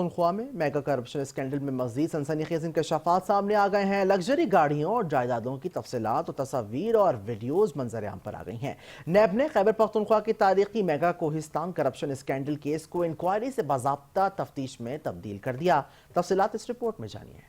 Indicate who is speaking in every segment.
Speaker 1: پختونخوا میں mega corruption scandal میں مزید سنسنی خیز انکشافات سامنے آ گئے ہیں۔ لگژری گاڑیوں اور جائیدادوں کی تفصیلات اور تصاویر اور ویڈیوز منظر عام پر آ گئی ہیں۔ نیب نے خیبر پختونخوا کی تاریخی mega Kohistan corruption scandal case کو انکوائری سے باضابطہ تفتیش میں تبدیل کر دیا۔ تفصیلات اس رپورٹ میں جانیے۔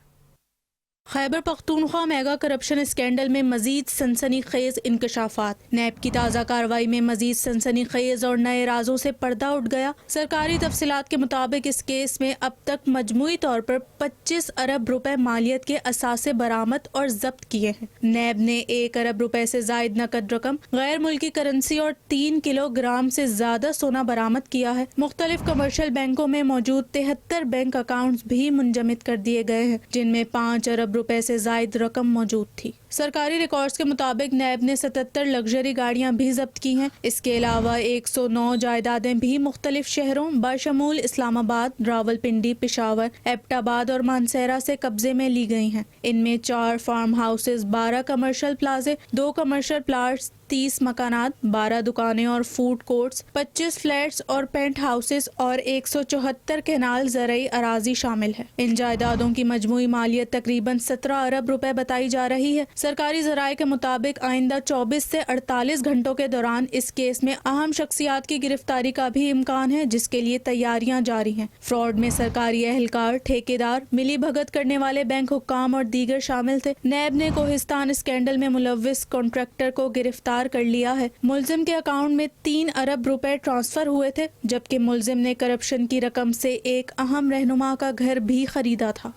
Speaker 2: Khyber Pakhtunkhwa mega corruption scandal میں مزید سنسنی خیز انکشافات۔ نیب کی تازہ کارروائی میں مزید سنسنی خیز اور نئے رازوں سے پردہ اٹھ گیا۔ سرکاری تفصیلات کے مطابق اس کیس میں اب تک مجموعی طور پر 25 ارب روپے مالیت کے اثاثے برآمد اور ضبط کیے ہیں۔ نیب نے 1 ارب روپے سے زائد نقد رقم، غیر ملکی کرنسی اور 3 کلو گرام سے زیادہ سونا برآمد کیا ہے۔ مختلف کمرشل بینکوں میں موجود 73 بینک اکاؤنٹس بھی منجمد کر دیے گئے ہیں، جن میں 5 ارب روپے سے زائد رقم موجود تھی۔ سرکاری ریکارڈز کے مطابق نیب نے 77 لگژری گاڑیاں بھی ضبط کی ہیں۔ اس کے علاوہ 109 جائیدادیں بھی مختلف شہروں بشمول اسلام آباد، راولپنڈی، پشاور، ایبٹ آباد اور مانسہرہ سے قبضے میں لی گئی ہیں۔ ان میں 4 فارم ہاؤسز، 12 کمرشل پلازے، 2 کمرشل پلاٹس، 30 مکانات، 12 دکانیں اور فوڈ کورٹس، 25 فلیٹس اور پینٹ ہاؤسز اور 174 کینال زرعی اراضی شامل ہے۔ ان جائیدادوں کی مجموعی مالیت تقریباً 17 ارب روپے بتائی جا رہی ہے۔ سرکاری ذرائع کے مطابق آئندہ 24 سے 48 گھنٹوں کے دوران اس کیس میں اہم شخصیات کی گرفتاری کا بھی امکان ہے، جس کے لیے تیاریاں جاری ہیں۔ فراڈ میں سرکاری اہلکار، ٹھیکیدار، ملی بھگت کرنے والے بینک حکام اور دیگر شامل تھے۔ نیب نے کوہستان اسکینڈل میں ملوث کانٹریکٹر کو گرفتار کر لیا ہے۔ ملزم کے اکاؤنٹ میں 3 ارب روپے ٹرانسفر ہوئے تھے، جبکہ ملزم نے کرپشن کی رقم سے ایک اہم رہنما کا گھر بھی خریدا تھا۔